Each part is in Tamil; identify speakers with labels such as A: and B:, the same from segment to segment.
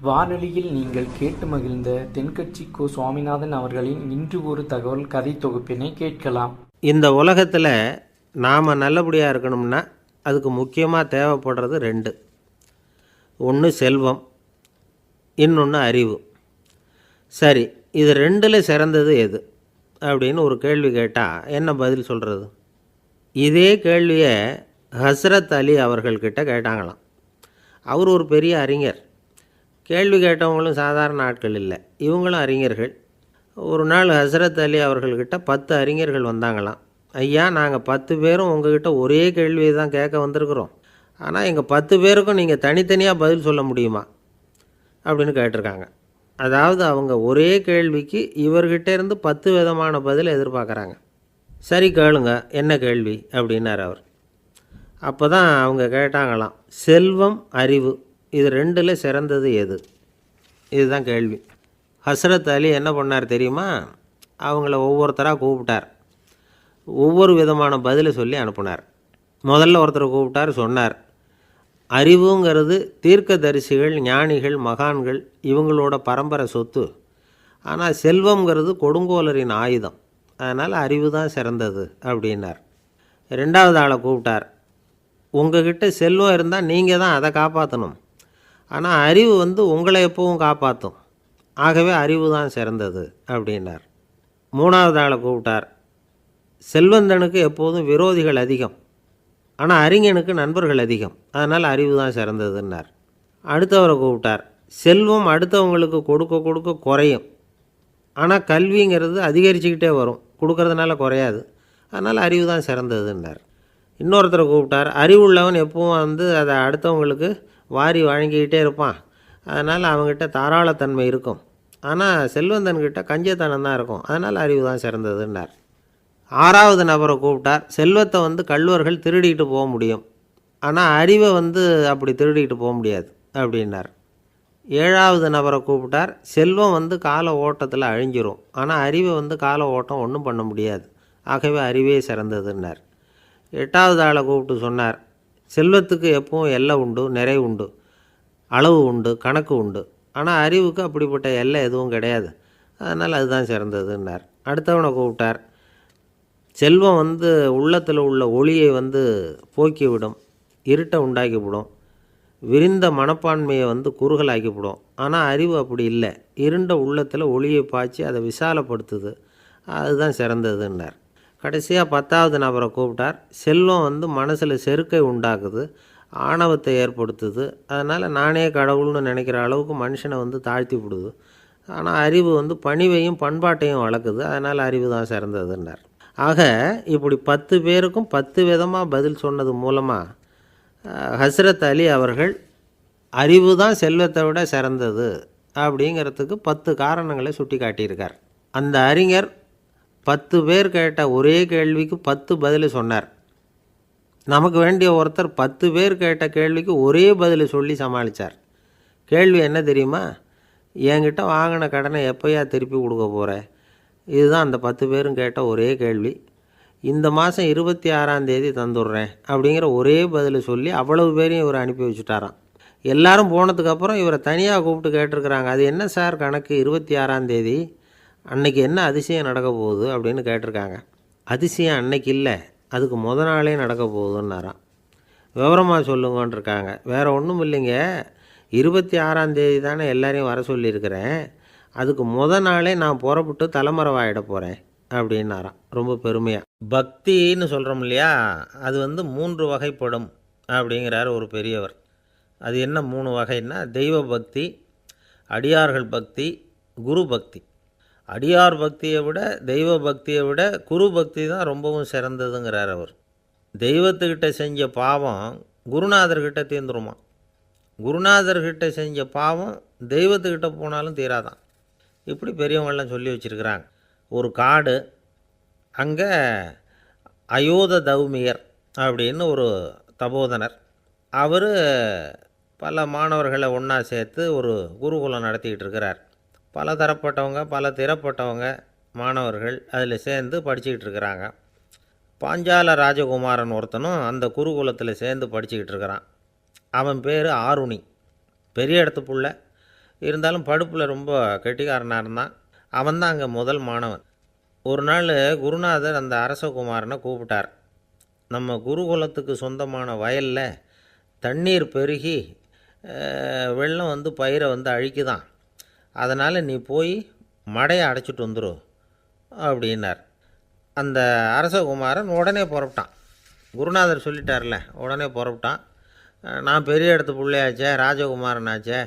A: வானொலியில் நீங்கள் கேட்டு மகிழ்ந்த தென்கட்சி கோ. சுவாமிநாதன் அவர்களின் இன்று ஒரு தகவல் கதை தொகுப்பினை கேட்கலாம்.
B: இந்த உலகத்தில் நாம் நல்லபடியாக இருக்கணும்னா அதுக்கு முக்கியமாக தேவைப்படுறது ரெண்டு. ஒன்று செல்வம், இன்னொன்று அறிவு. சரி, இது ரெண்டில் சிறந்தது எது அப்படின்னு ஒரு கேள்வி கேட்டால் என்ன பதில் சொல்கிறது? இதே கேள்வியை ஹஸ்ரத் அலி அவர்கள்கிட்ட கேட்டாங்களாம். அவர் ஒரு பெரிய அறிஞர். கேள்வி கேட்டவங்களும் சாதாரண ஆட்கள் இல்லை, இவங்களும் அறிஞர்கள். ஒரு நாள் ஹஸ்ரத் அலி அவர்கள்கிட்ட 10 அறிஞர்கள் வந்தாங்களாம். ஐயா, நாங்கள் 10 பேரும் உங்ககிட்ட ஒரே கேள்வியை தான் கேட்க வந்திருக்கிறோம். ஆனால் எங்கள் 10 பேருக்கும் நீங்கள் தனித்தனியாக பதில் சொல்ல முடியுமா அப்படின்னு கேட்டிருக்காங்க. அதாவது அவங்க ஒரே கேள்விக்கு இவர்கிட்ட இருந்து 10 விதமான பதில் எதிர்பார்க்குறாங்க. சரி கேளுங்க, என்ன கேள்வி அப்படின்னார் அவர். அப்போ தான் அவங்க கேட்டாங்களாம், செல்வம், அறிவு, இது ரெண்டில் சிறந்தது எது? இதுதான் கேள்வி. ஹஸ்ரத் அலி என்ன பண்ணார் தெரியுமா? அவங்கள ஒவ்வொருத்தராக கூப்பிட்டார். ஒவ்வொரு விதமான பதிலை சொல்லி அனுப்புனார். முதல்ல ஒருத்தரை கூப்பிட்டார், சொன்னார், அறிவுங்கிறது தீர்க்கதரிசிகள், ஞானிகள், மகான்கள் இவங்களோட பரம்பரை சொத்து. ஆனால் செல்வங்கிறது கொடுங்கோலரின் ஆயுதம். அதனால் அறிவு தான் சிறந்தது அப்படின்னார். ரெண்டாவது ஆளை கூப்பிட்டார். உங்ககிட்ட செல்வம் இருந்தால் நீங்கள் தான் அதை காப்பாற்றணும். ஆனால் அறிவு உங்களை எப்பவும் காப்பாற்றும். ஆகவே அறிவு தான் சிறந்தது அப்படின்னார். மூணாவது ஆளை கூப்பிட்டார். செல்வந்தனுக்கு எப்போதும் விரோதிகள் அதிகம், ஆனால் அறிஞனுக்கு நண்பர்கள் அதிகம். அதனால் அறிவு தான் சிறந்ததுன்னார். அடுத்தவரை கூப்பிட்டார். செல்வம் அடுத்தவங்களுக்கு கொடுக்க கொடுக்க குறையும், ஆனால் கல்விங்கிறது அதிகரிச்சுக்கிட்டே வரும், கொடுக்கறதுனால குறையாது. அதனால் அறிவு தான் சிறந்ததுன்னார். இன்னொருத்தரை கூப்பிட்டார். அறிவுள்ளவன் எப்பவும் அதை அடுத்தவங்களுக்கு வாரி வழங்கிக்கிட்டே இருப்பான். அதனால் அவங்ககிட்ட தாராளத்தன்மை இருக்கும். ஆனால் செல்வந்தன்கிட்ட கஞ்சத்தனம் தான் இருக்கும். அதனால் அறிவு தான் சிறந்ததுன்னார். ஆறாவது நபரை கூப்பிட்டார். செல்வத்தை கள்வர்கள் திருடிட்டு போக முடியும், ஆனால் அறிவை அப்படி திருடிட்டு போக முடியாது அப்படின்னார். ஏழாவது நபரை கூப்பிட்டார். செல்வம் கால ஓட்டத்தில் அழிஞ்சிரும், ஆனால் அறிவை கால ஓட்டம் ஒன்றும் பண்ண முடியாது. ஆகவே அறிவே சிறந்ததுன்னார். எட்டாவது ஆளை கூப்பிட்டு சொன்னார், செல்வத்துக்கு எப்பவும் எல்லை உண்டு, நிறை உண்டு, அளவு உண்டு, கணக்கு உண்டு. ஆனால் அறிவுக்கு அப்படிப்பட்ட எல்லை எதுவும் கிடையாது. அதனால் அதுதான் சிறந்ததுன்னார். அடுத்தவனை கூப்பிட்டார். செல்வம் உள்ளத்தில் உள்ள ஒளியை போக்கிவிடும், இருட்டை உண்டாக்கிவிடும், விரிந்த மனப்பான்மையை குறுகலாக்கிவிடும். ஆனால் அறிவு அப்படி இல்லை, இருண்ட உள்ளத்தில் ஒளியை பாய்ச்சி அதை விசாலப்படுத்துது. அதுதான் சிறந்ததுன்னார். கடைசியாக 10வது நபரை கூப்பிட்டார். செல்வம் மனசில் செருக்கை உண்டாக்குது, ஆணவத்தை ஏற்படுத்துது. அதனால் நானே கடவுள்னு நினைக்கிற அளவுக்கு மனுஷனை தாழ்த்தி விடுது. ஆனால் அறிவு பணிவையும் பண்பாட்டையும் வளர்க்குது. அதனால் அறிவு தான் சிறந்ததுன்னார். ஆக இப்படி 10 பேருக்கும் 10 விதமாக பதில் சொன்னது மூலமாக ஹஸ்ரத் அலி அவர்கள் அறிவு தான் செல்வத்தை விட சிறந்தது அப்படிங்கிறதுக்கு 10 காரணங்களை சுட்டி காட்டியிருக்கார். அந்த அறிஞர் 10 பேர் கேட்ட ஒரே கேள்விக்கு 10 பதில் சொன்னார். நமக்கு வேண்டிய ஒருத்தர் 10 பேர் கேட்ட கேள்விக்கு ஒரே பதில் சொல்லி சமாளித்தார். கேள்வி என்ன தெரியுமா? என்கிட்ட வாங்கின கடனை எப்போயா திருப்பி கொடுக்க போகிறேன்? இதுதான் அந்த 10 பேரும் கேட்ட ஒரே கேள்வி. இந்த மாதம் 26ஆம் தேதி தந்துடுறேன் அப்படிங்கிற ஒரே பதில் சொல்லி அவ்வளவு பேரையும் இவர் அனுப்பி வச்சுட்டாராம். எல்லாரும் போனதுக்கப்புறம் இவரை தனியாக கூப்பிட்டு கேட்டிருக்கிறாங்க. அது என்ன சார் கணக்கு, 26ஆம் தேதி அன்னைக்கு என்ன அதிசயம் நடக்க போகுது அப்படின்னு கேட்டிருக்காங்க. அதிசயம் அன்னைக்கு இல்லை, அதுக்கு நாளே நடக்க போகுதுன்னாராம். விவரமாக சொல்லுங்கன்றிருக்காங்க. வேறு ஒன்றும் இல்லைங்க, 26ஆம் தேதி தானே எல்லாரையும் வர சொல்லியிருக்கிறேன், அதுக்கு நாளே நான் புறப்பட்டு தலைமறைவாயிட போகிறேன் அப்படின்னாராம் ரொம்ப பெருமையாக. பக்தின்னு சொல்கிறோம் இல்லையா, அது 3 வகைப்படும் அப்படிங்கிறார் ஒரு பெரியவர். அது என்ன 3 வகைன்னா, தெய்வ பக்தி, அடியார்கள் பக்தி, குரு பக்தி. அடியார் பக்தியை விட, தெய்வ பக்தியை விட குரு பக்தி தான் ரொம்பவும் சிறந்ததுங்கிறார் அவர். தெய்வத்துக்கிட்ட செஞ்ச பாவம் குருநாதர்கிட்ட தீர்ந்துருமா, குருநாதர்கிட்ட செஞ்ச பாவம் தெய்வத்துக்கிட்ட போனாலும் தீராதான். இப்படி பெரியவங்கள்லாம் சொல்லி வச்சுருக்கிறாங்க. ஒரு காடு, அங்கே அயோத தௌமியர் அப்படின்னு ஒரு தபோதனர். அவர் பல மாணவர்களை ஒன்றா சேர்த்து ஒரு குருகுலம் நடத்திக்கிட்டு இருக்கிறார். பல தரப்பட்டவங்க, பல திறப்பட்டவங்க மாணவர்கள் அதில் சேர்ந்து படிச்சுக்கிட்டு இருக்கிறாங்க. பாஞ்சால ராஜகுமாரன் ஒருத்தனும் அந்த குருகுலத்தில் சேர்ந்து படிச்சுக்கிட்டு இருக்கிறான். அவன் பேர் ஆருணி. பெரிய இடத்து புள்ள, இருந்தாலும் படிப்பில் ரொம்ப கெட்டிக்காரனாக இருந்தான். அவன் தான் அங்கே முதல் மாணவன். ஒரு நாள் குருநாதர் அந்த அரசகுமாரனை கூப்பிட்டார். நம்ம குருகுலத்துக்கு சொந்தமான வயலில் தண்ணீர் பெருகி வெள்ளம் வந்து பயிரை வந்து அழிக்குதான். அதனால் நீ போய் மடையை அடைச்சிட்டு வந்துரு அப்படின்னார். அந்த அரசகுமாரன் உடனே புறப்பட்டான். குருநாதர் சொல்லிட்டார்ல, உடனே புறப்பட்டான். நான் பெரிய இடத்து பிள்ளையாச்சே, ராஜகுமாரனாச்சே,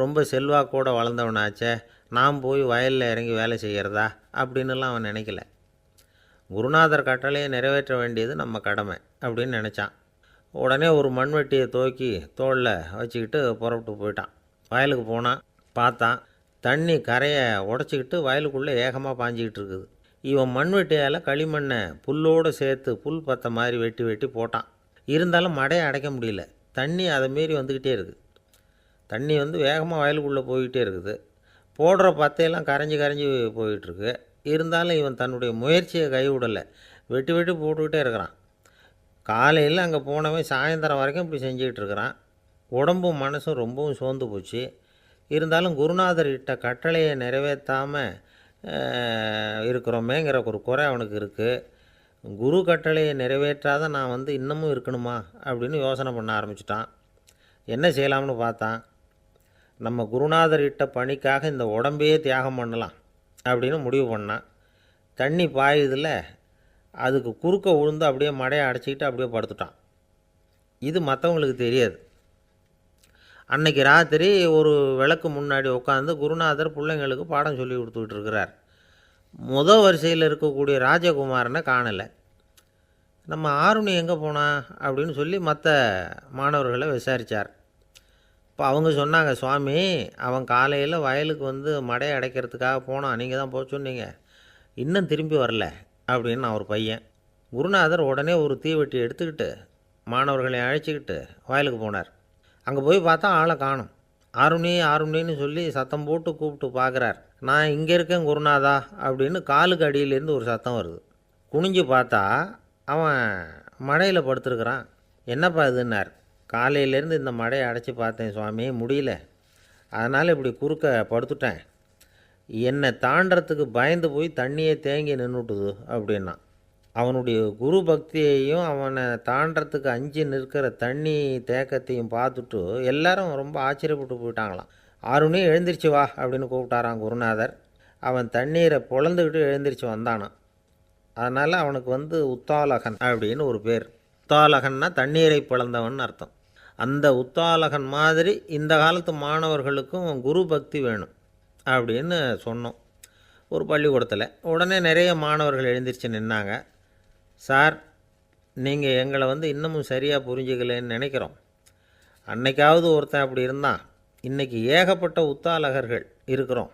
B: ரொம்ப செல்வாக்கூட வளர்ந்தவனாச்சே, நான் போய் வயலில் இறங்கி வேலை செய்கிறதா அப்படின்னுலாம் அவன் நினைக்கல. குருநாதர் கட்டளையை நிறைவேற்ற வேண்டியது நம்ம கடமை அப்படின்னு நினச்சான். உடனே ஒரு மண்வெட்டியை தூக்கி தோளில் வச்சுக்கிட்டு புறப்பட்டு போயிட்டான். வயலுக்கு போனான். பார்த்தான், தண்ணி கரையை உடச்சிக்கிட்டு வயலுக்குள்ளே ஏகமாக பாஞ்சிக்கிட்டு இருக்குது. இவன் மண்வெட்டியால் களிமண்ணை புல்லோடு சேர்த்து புல் பற்ற மாதிரி வெட்டி வெட்டி போட்டான். இருந்தாலும் மடையை அடைக்க முடியல. தண்ணி அதை மீறி வந்துக்கிட்டே இருக்குது. தண்ணி வந்து வேகமாக வயலுக்குள்ளே போய்கிட்டே இருக்குது. போடுற பத்தையெல்லாம் கரைஞ்சி கரைஞ்சி போயிட்டுருக்கு. இருந்தாலும் இவன் தன்னுடைய முயற்சியை கைவிடலை. வெட்டி வெட்டி போட்டுக்கிட்டே இருக்கிறான். காலையில் அங்கே போனவன் சாயந்தரம் வரைக்கும் இப்படி செஞ்சுக்கிட்டு இருக்கிறான். உடம்பும் மனசும் ரொம்பவும் சோர்ந்து போச்சு. இருந்தாலும் குருநாதர் இட்ட கட்டளையை நிறைவேற்றாமல் இருக்கிறோமேங்கிற ஒரு குறை அவனுக்கு இருக்குது. குரு கட்டளையை நிறைவேற்றாத நான் வந்து இன்னமும் இருக்கணுமா அப்படின்னு யோசனை பண்ண ஆரம்பிச்சிட்டான். என்ன செய்யலாம்னு பார்த்தான். நம்ம குருநாதர் இட்ட பணிக்காக இந்த உடம்பையே தியாகம் பண்ணலாம் அப்படின்னு முடிவு பண்ணான். தண்ணி பாயுதில் அதுக்கு குறுக்க விழுந்து அப்படியே மடையை அடைச்சிக்கிட்டு அப்படியே படுத்துட்டான். இது மற்றவங்களுக்கு தெரியாது. அன்னைக்கு ராத்திரி ஒரு விளக்கு முன்னாடி உட்காந்து குருநாதர் பிள்ளைங்களுக்கு பாடம் சொல்லி கொடுத்துக்கிட்டு இருக்கிறார். முதல் வரிசையில் இருக்கக்கூடிய ராஜகுமாரனை காணலை. நம்ம ஆருணி எங்கே போனா அப்படின்னு சொல்லி மற்ற மாணவர்களை விசாரித்தார். இப்போ அவங்க சொன்னாங்க, சுவாமி அவன் காலையில் வயலுக்கு வந்து மடையை அடைக்கிறதுக்காக போனான், நீங்கள் தான் போக சொன்னீங்க, இன்னும் திரும்பி வரல அப்படின்னு ஒரு பையன். குருநாதர் உடனே ஒரு தீவெட்டி எடுத்துக்கிட்டு மாணவர்களை அழைச்சிக்கிட்டு வயலுக்கு போனார். அங்கே போய் பார்த்தா ஆளை காணும். ஆருணி ஆருணின்னு சொல்லி சத்தம் போட்டு கூப்பிட்டு பார்க்குறார். நான் இங்கே இருக்கேன் குருநாதா அப்படின்னு காலுக்கு அடியிலேருந்து ஒரு சத்தம் வருது. குனிஞ்சு பார்த்தா அவன் மடையில் படுத்துருக்குறான். என்னப்பா இதுன்னார். காலையிலேருந்து இந்த மடையை அடைச்சி பார்த்தேன் சுவாமி, முடியல, அதனால் இப்படி குறுக்க படுத்துட்டேன். என்னை தாண்டறதுக்கு பயந்து போய் தண்ணியை தேங்கி நின்றுட்டுது அப்படின்னா. அவனுடைய குரு பக்தியையும் அவனை தாண்டறதுக்கு அஞ்சு நிற்கிற தண்ணி தேக்கத்தையும் பார்த்துட்டு எல்லாரும் ரொம்ப ஆச்சரியப்பட்டு போயிட்டாங்களாம். ஆருணி எழுந்திரிச்சு வா அப்படின்னு கூப்பிட்டாரான் குருநாதர். அவன் தண்ணீரை பொழந்துக்கிட்டு எழுந்திரிச்சு வந்தானான். அதனால் அவனுக்கு வந்து உத்தாலகன் அப்படின்னு ஒரு பேர். உத்தாலகன்னா தண்ணீரை பிளந்தவன் அர்த்தம். அந்த உத்தாலகன் மாதிரி இந்த காலத்து மாணவர்களுக்கும் குரு பக்தி வேணும் அப்படின்னு சொன்னோம் ஒரு பள்ளிக்கூடத்தில். உடனே நிறைய மாணவர்கள் எழுந்திரிச்சு நின்னாங்க. சார், நீங்கள் எங்களை வந்து இன்னமும் சரியாக புரிஞ்சுக்கலன்னு நினைக்கிறோம். அன்னைக்காவது ஒருத்தன் அப்படி இருந்தான், இன்றைக்கி ஏகப்பட்ட உத்தாலகர்கள் இருக்கிறோம்.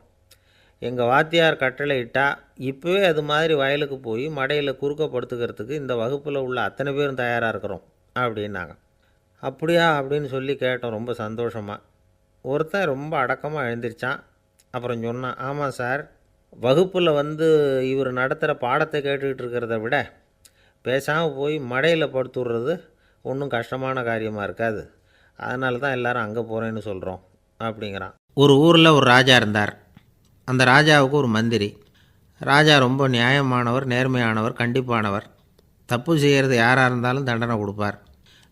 B: எங்கள் வாத்தியார் கட்டளை இட்டால் இப்போவே அது மாதிரி வயலுக்கு போய் மடையில் குறுக்கப்படுத்துக்கிறதுக்கு இந்த வகுப்பில் உள்ள அத்தனை பேரும் தயாராக இருக்கிறோம் அப்படின்னாங்க. அப்படியா அப்படின்னு சொல்லி கேட்டோம் ரொம்ப சந்தோஷமாக. ஒருத்தன் ரொம்ப அடக்கமாக எழுந்திரிச்சான். அப்புறம் சொன்னான், ஆமாம் சார், வகுப்பில் வந்து இவர் நடத்துகிற பாடத்தை கேட்டுக்கிட்டு இருக்கிறத விட பேசாமல் போய் மடையில் படுத்துடுறது ஒன்றும் கஷ்டமான காரியமாக இருக்காது, அதனால தான் எல்லோரும் அங்கே போகிறேன்னு சொல்கிறோம் அப்படிங்கிறான். ஒரு ஊரில் ஒரு ராஜா இருந்தார். அந்த ராஜாவுக்கு ஒரு மந்திரி. ராஜா ரொம்ப நியாயமானவர், நேர்மையானவர், கண்டிப்பானவர். தப்பு செய்கிறது யாராக இருந்தாலும் தண்டனை கொடுப்பார்.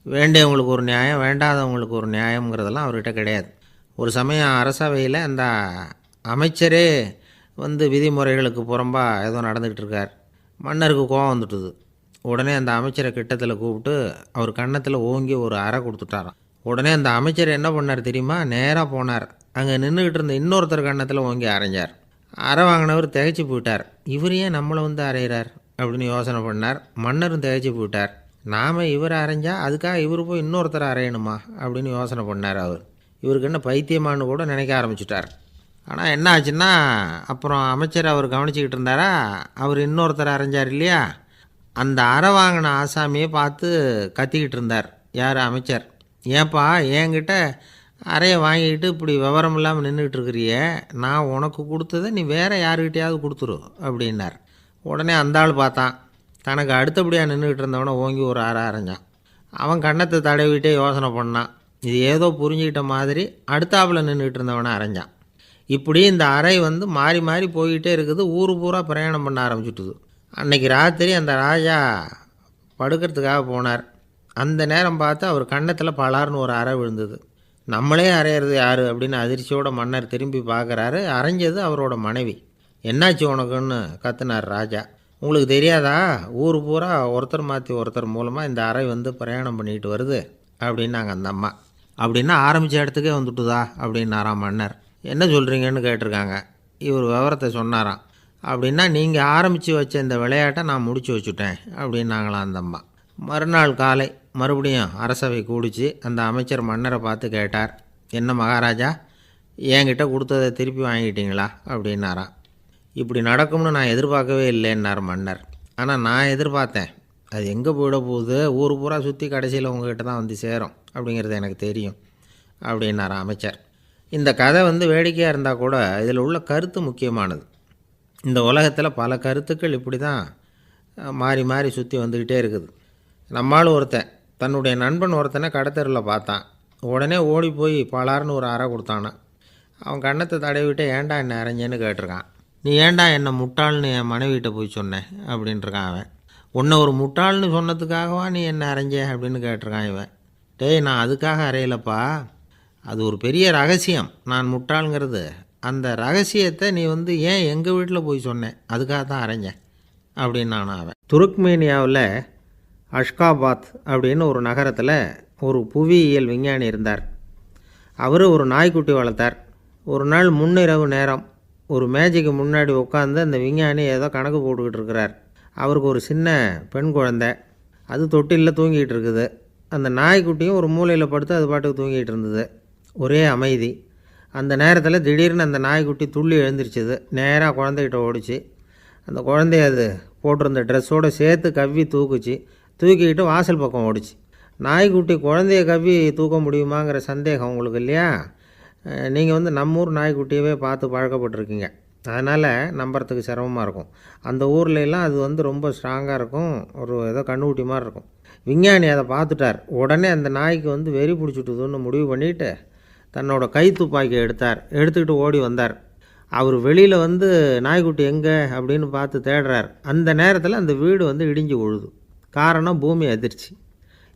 B: வேண்டியவங்களுக்கு ஒரு நியாயம், வேண்டாதவங்களுக்கு ஒரு நியாயங்கிறதெல்லாம் அவர்கிட்ட கிடையாது. ஒரு சமயம் அரசவையில் அந்த அமைச்சரே வந்து விதிமுறைகளுக்கு புறம்பாக ஏதோ நடந்துக்கிட்டு இருக்கார். மன்னருக்கு கோபம் வந்துட்டுது. உடனே அந்த அமைச்சரை கிட்டத்தில் கூப்பிட்டு அவர் கன்னத்தில் ஓங்கி ஒரு அறை கொடுத்துட்டாராம். உடனே அந்த அமைச்சர் என்ன பண்ணார் தெரியுமா, நேராக போனார். அங்கே நின்றுக்கிட்டு இருந்த இன்னொருத்தர் கன்னத்தில் ஓங்கி அரைஞ்சார். அறை வாங்கினவர் திகைச்சு போயிட்டார். இவர் ஏன் நம்மளை வந்து அரைகிறார் அப்படின்னு யோசனை பண்ணார். மன்னரும் திகைச்சு போயிட்டார். நாம் இவர் அரைஞ்சா அதுக்காக இவர் போய் இன்னொருத்தர் அரையணுமா அப்படின்னு யோசனை பண்ணார். இவருக்கு என்ன பைத்தியமானு கூட நினைக்க ஆரம்பிச்சிட்டார். ஆனால் என்ன ஆச்சுன்னா, அப்புறம் அமைச்சர் அவர் கவனிச்சிக்கிட்டு இருந்தாரா, அவர் இன்னொருத்தர் அரைஞ்சார் இல்லையா, அந்த அறை வாங்கின ஆசாமியை பார்த்து கத்திக்கிட்டு இருந்தார். யார்? அமைச்சர். ஏன்பா என்கிட்ட அறையை வாங்கிக்கிட்டு இப்படி விவரம் இல்லாமல் நின்றுக்கிட்டு இருக்கிறிய, நான் உனக்கு கொடுத்ததை நீ வேறு யாருக்கிட்டையாவது கொடுத்துரு அப்படின்னார். உடனே அந்த ஆள் பார்த்தான். தனக்கு அடுத்தபடியாக நின்றுக்கிட்டு இருந்தவனை ஓங்கி ஒரு அறை அரைஞ்சான். அவன் கன்னத்தை தடவிட்டே யோசனை பண்ணான். இது ஏதோ புரிஞ்சுக்கிட்ட மாதிரி அடுத்தாப்பில் நின்றுக்கிட்டு இருந்தவனை அரைஞ்சான். இப்படி இந்த அறை வந்து மாறி மாறி போய்கிட்டே இருக்குது. ஊர் பூரா பிரயாணம் பண்ண ஆரம்பிச்சுட்டுது. அன்றைக்கி ராத்திரி அந்த ராஜா படுக்கிறதுக்காக போனார். அந்த நேரம் பார்த்து அவர் கன்னத்தில் பலார்னு ஒரு அறை விழுந்தது. நம்மளே அறையிறது யார் அப்படின்னு அதிர்ச்சியோட மன்னர் திரும்பி பார்க்குறாரு. அரைஞ்சது அவரோட மனைவி. என்னாச்சு உனக்குன்னு கத்துனார் ராஜா. உங்களுக்கு தெரியாதா, ஊர் பூரா ஒருத்தர் மாற்றி ஒருத்தர் மூலமாக இந்த அறை வந்து பிரயாணம் பண்ணிட்டு வருது அப்படின்னாங்க அந்த அம்மா. அப்படின்னா ஆரம்பித்த இடத்துக்கே வந்துட்டுதா அப்படின்னாராம் மன்னர். என்ன சொல்கிறீங்கன்னு கேட்டிருக்காங்க. இவர் விவரத்தை சொன்னாராம். அப்படின்னா நீங்கள் ஆரம்பித்து வச்ச இந்த விளையாட்டை நான் முடிச்சு வச்சுட்டேன் அப்படின்னாங்களாம் அந்த அம்மா. மறுநாள் காலை மறுபடியும் அரசவை கூடிச்சு அந்த அமைச்சர் மன்னரை பார்த்து கேட்டார், என்ன மகாராஜா, என்கிட்ட கொடுத்ததை திருப்பி வாங்கிட்டீங்களா அப்படின்னாராம். இப்படி நடக்கும்னு நான் எதிர்பார்க்கவே இல்லைன்னார் மன்னர். ஆனால் நான் எதிர்பார்த்தேன். அது எங்கே போயிட போகுது, ஊர் பூரா சுற்றி கடைசியில் உங்ககிட்ட தான் வந்து சேரும் அப்படிங்கிறது எனக்கு தெரியும் அப்படின்னார் அமைச்சர். இந்த கதை வந்து வேடிக்கையாக இருந்தால் கூட இதில் உள்ள கருத்து முக்கியமானது. இந்த உலகத்தில் பல கருத்துக்கள் இப்படி தான் மாறி மாறி சுற்றி வந்துக்கிட்டே இருக்குது. நம்மால் ஒருத்தன் தன்னுடைய நண்பன் ஒருத்தனை கடத்தரில் பார்த்தான். உடனே ஓடி போய் பலார்னு ஒரு அறை கொடுத்தானான். அவன் கண்ணத்தை தடவிட்டு ஏன்டா என்ன அரைஞ்சேன்னு கேட்டிருக்கான். நீ ஏன்டா என்னை முட்டாள்னு என் மனைவிட்ட போய் சொன்னேன் அப்படின்ட்டுருக்கான் அவன். உன்னை ஒரு முட்டாள்னு சொன்னதுக்காகவா நீ என்ன அரைஞ்ச அப்படின்னு கேட்டிருக்கான் இவன். டேய், நான் அதுக்காக அறையலப்பா, அது ஒரு பெரிய ரகசியம். நான் முட்டாளுங்கிறது அந்த ரகசியத்தை நீ வந்து ஏன் எங்கள் வீட்டில் போய் சொன்னேன், அதுக்காக தான் அரைஞ்சேன் அப்படின்னு நான் அவன். துருக்மேனியாவில் அஷ்காபாத் அப்படின்னு ஒரு நகரத்தில் ஒரு புவியியல் விஞ்ஞானி இருந்தார். அவர் ஒரு நாய்க்குட்டி வளர்த்தார். ஒரு நாள் முன்னிரவு நேரம் ஒரு மேஜைக்கு முன்னாடி உட்காந்து அந்த விஞ்ஞானி ஏதோ கணக்கு போட்டுக்கிட்டு இருக்கிறார். அவருக்கு ஒரு சின்ன பெண் குழந்தை, அது தொட்டிலில் தூங்கிட்டு இருக்குது. அந்த நாய்க்குட்டியும் ஒரு மூலையில் படுத்து அது பாட்டுக்கு தூங்கிட்டு இருந்தது. ஒரே அமைதி. அந்த நேரத்தில் திடீர்னு அந்த நாய்க்குட்டி துள்ளி எழுந்திரிச்சிது. நேராக குழந்தைகிட்ட ஓடிச்சு. அந்த குழந்தைய அது போட்டிருந்த ட்ரெஸ்ஸோடு சேர்த்து கவ்வி தூக்குச்சு. தூக்கிக்கிட்டு வாசல் பக்கம் ஓடிச்சு. நாய்க்குட்டி குழந்தைய கவ்வி தூக்க முடியுமாங்கிற சந்தேகம் உங்களுக்கு இல்லையா? நீங்கள் வந்து நம்மூர் நாய்க்குட்டியவே பார்த்து பழக்கப்பட்டிருக்கீங்க, அதனால் நம்புறதுக்கு சிரமமாக இருக்கும். அந்த ஊர்லெலாம் அது வந்து ரொம்ப ஸ்ட்ராங்காக இருக்கும், ஒரு ஏதோ கண்ணுக்குட்டி மாதிரி இருக்கும். விஞ்ஞானி அதை பார்த்துட்டார். உடனே அந்த நாய்க்கு வந்து வெறி பிடிச்சிட்டுதுன்னு முடிவு பண்ணிவிட்டு தன்னோட கை துப்பாக்கியை எடுத்துக்கிட்டு ஓடி வந்தார். அவர் வெளியில் வந்து நாய்க்குட்டி எங்கே அப்படின்னு பார்த்து தேடுறார். அந்த நேரத்தில் அந்த வீடு வந்து இடிஞ்சு விழுது. காரணம் பூமி அதிர்ச்சி.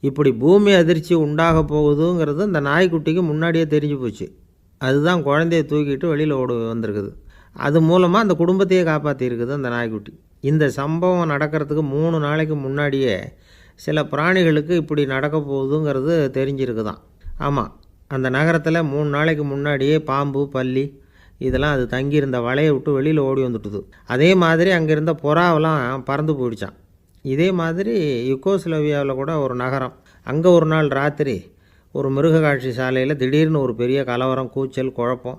B: இப்படி பூமி அதிர்ச்சி உண்டாக போகுதுங்கிறது அந்த நாய்க்குட்டிக்கு முன்னாடியே தெரிஞ்சு போச்சு. அதுதான் குழந்தைய தூக்கிட்டு வெளியில் ஓடி வந்திருக்குது. அது மூலமாக அந்த குடும்பத்தையே காப்பாற்றிருக்குது அந்த நாய்க்குட்டி. இந்த சம்பவம் நடக்கிறதுக்கு 3 நாளைக்கு முன்னாடியே சில பிராணிகளுக்கு இப்படி நடக்க போகுதுங்கிறது தெரிஞ்சிருக்குதான். ஆமாம், அந்த நகரத்தில் 3 நாளைக்கு முன்னாடியே பாம்பு, பல்லி இதெல்லாம் அது தங்கியிருந்த வலையை விட்டு வெளியில் ஓடி வந்துட்டுது. அதே மாதிரி அங்கே இருந்த புறாவெல்லாம் பறந்து போயிடுச்சான். இதே மாதிரி யுகோஸ்லோவியாவில் கூட ஒரு நகரம், அங்கே ஒரு நாள் ராத்திரி ஒரு மிருக காட்சி சாலையில் திடீர்னு ஒரு பெரிய கலவரம், கூச்சல், குழப்பம்.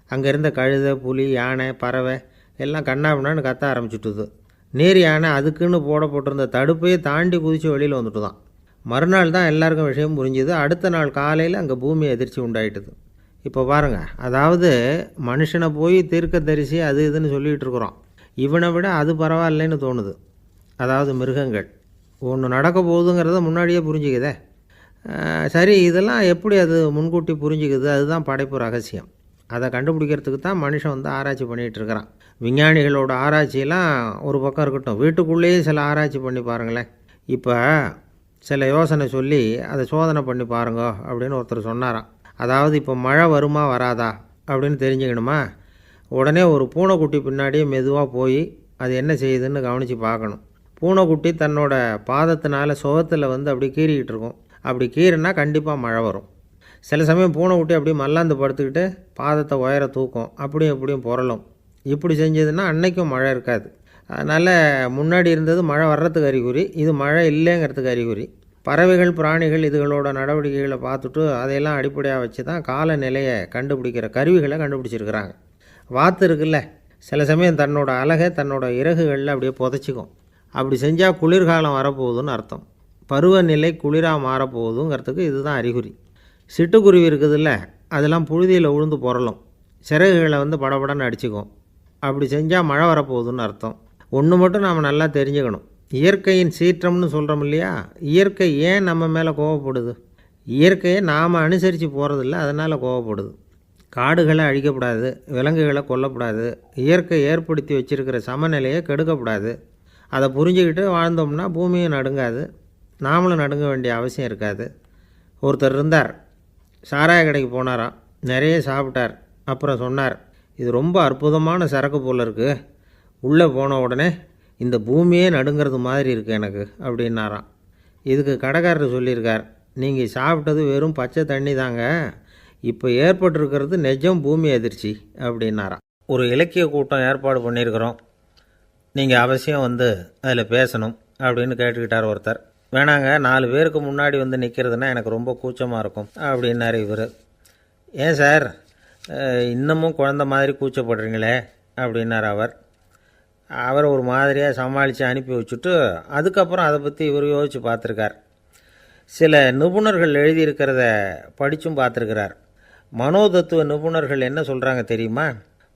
B: அங்கே இருந்த கழுதை, புலி, யானை, பறவை எல்லாம் கண்ணாபின்னான்னு கத்த ஆரம்பிச்சுட்டுது. நேர் யானை அதுக்குன்னு போடப்பட்டிருந்த தடுப்பையே தாண்டி குதித்து வெளியில் வந்துட்டு தான். மறுநாள் தான் எல்லாருக்கும் விஷயம் புரிஞ்சுது. அடுத்த நாள் காலையில் அங்கே பூமி அதிர்ச்சி உண்டாயிட்டுது. இப்போ பாருங்கள், அதாவது மனுஷனை போய் தீர்க்கதரிசி அது இதுன்னு சொல்லிகிட்டு இருக்கிறோம். இவனை விட அது பரவாயில்லைன்னு தோணுது. அதாவது மிருகங்கள் ஒன்று நடக்க போகுதுங்கிறத முன்னாடியே புரிஞ்சுக்குதே. சரி, இதெல்லாம் எப்படி அது முன்கூட்டி புரிஞ்சுக்குது? அதுதான் படைப்பு ரகசியம். அதை கண்டுபிடிக்கிறதுக்கு தான் மனுஷன் வந்து ஆராய்ச்சி பண்ணிகிட்டு இருக்கிறான். விஞ்ஞானிகளோட ஆராய்ச்சியெல்லாம் ஒரு பக்கம் இருக்கட்டும், வீட்டுக்குள்ளேயே சில ஆராய்ச்சி பண்ணி பாருங்களேன். இப்போ சில யோசனை சொல்லி அதை சோதனை பண்ணி பாருங்க அப்படின்னு ஒருத்தர் சொன்னாராம். அதாவது இப்போ மழை வருமா வராதா அப்படின்னு தெரிஞ்சுக்கணுமா, உடனே ஒரு பூனைக்குட்டி பின்னாடியே மெதுவாக போய் அது என்ன செய்யுதுன்னு கவனித்து பார்க்கணும். பூனைக்குட்டி தன்னோட பாதத்தினால சுகத்தில் வந்து அப்படி கீறிக்கிட்டு இருக்கும். அப்படி கீறினா கண்டிப்பாக மழை வரும். சில சமயம் பூனைக்குட்டி அப்படியே மல்லாந்து படுத்துக்கிட்டு பாதத்தை உயர தூக்கும், அப்படியும் இப்படியும் புரளும். இப்படி செஞ்சதுன்னா அன்னைக்கும் மழை இருக்காது. அதனால் முன்னாடி இருந்தது மழை வர்றதுக்கு அறிகுறி, இது மழை இல்லைங்கிறதுக்கு அறிகுறி. பறவைகள், பிராணிகள் இதுகளோட நடவடிக்கைகளை பார்த்துட்டு அதையெல்லாம் அடிப்படையாக வச்சு தான் காலநிலையை கண்டுபிடிக்கிற கருவிகளை கண்டுபிடிச்சிருக்கிறாங்க. வாத்து இருக்குல்ல, சில சமயம் தன்னோட அழகை தன்னோட இறகுகளில் அப்படியே புதைச்சிக்கும். அப்படி செஞ்சால் குளிர்காலம் வரப்போகுதுன்னு அர்த்தம். பருவநிலை குளிராக மாறப்போகுதுங்கிறதுக்கு இதுதான் அறிகுறி. சிட்டுக்குருவி இருக்குதுல்ல, அதெல்லாம் புழுதியில் விழுந்து புரளும், சிறகுகளை வந்து படபடன்னு அடிச்சுக்கும். அப்படி செஞ்சால் மழை வரப்போகுதுன்னு அர்த்தம். ஒன்று மட்டும் நாம் நல்லா தெரிஞ்சுக்கணும், இயற்கையின் சீற்றம்னு சொல்கிறோம் இல்லையா, இயற்கை ஏன் நம்ம மேலே கோவப்படுது? இயற்கையை நாம் அனுசரித்து போகிறதில்ல, அதனால் கோவப்படுது. காடுகளை அழிக்கப்படாது, விலங்குகளை கொல்லக்கூடாது, இயற்கை ஏற்படுத்தி வச்சுருக்கிற சமநிலையை கெடுக்கக்கூடாது. அதை புரிஞ்சுக்கிட்டு வாழ்ந்தோம்னா பூமியும் நடுங்காது, நாமளும் நடுங்க வேண்டிய அவசியம் இருக்காது. ஒருத்தர் இருந்தார், சாராய கடைக்கு போனாராம், நிறைய சாப்பிட்டார். அப்புறம் சொன்னார், இது ரொம்ப அற்புதமான சரக்கு போல் இருக்குது, உள்ளே போன உடனே இந்த பூமியே நடுங்கிறது மாதிரி இருக்குது எனக்கு அப்படின்னாராம். இதுக்கு கடைக்காரர் சொல்லியிருக்கார், நீங்கள் சாப்பிட்டது வெறும் பச்சை தண்ணி தாங்க, இப்போ ஏற்பட்டிருக்கிறது நிஜம் பூமி அதிர்ச்சி அப்படின்னாராம். ஒரு இலக்கிய கூட்டம் ஏற்பாடு பண்ணியிருக்கிறோம், நீங்கள் அவசியம் வந்து அதில் பேசணும் அப்படின்னு கேட்டுக்கிட்டார் ஒருத்தர். வேணாங்க, 4 பேருக்கு முன்னாடி வந்து நிற்கிறதுனா எனக்கு ரொம்ப கூச்சமாக இருக்கும் அப்படின்னாரு இவர். ஏன் சார் இன்னமும் குழந்த மாதிரி கூச்சப்படுறீங்களே அப்படின்னார் அவர். அவரை ஒரு மாதிரியாக சமாளித்து அனுப்பி வச்சுட்டு அதுக்கப்புறம் அதை பற்றி இவர் யோசித்து பார்த்துருக்கார். சில நிபுணர்கள் எழுதியிருக்கிறத படித்தும் பார்த்துருக்கிறார். மனோதத்துவ நிபுணர்கள் என்ன சொல்கிறாங்க தெரியுமா?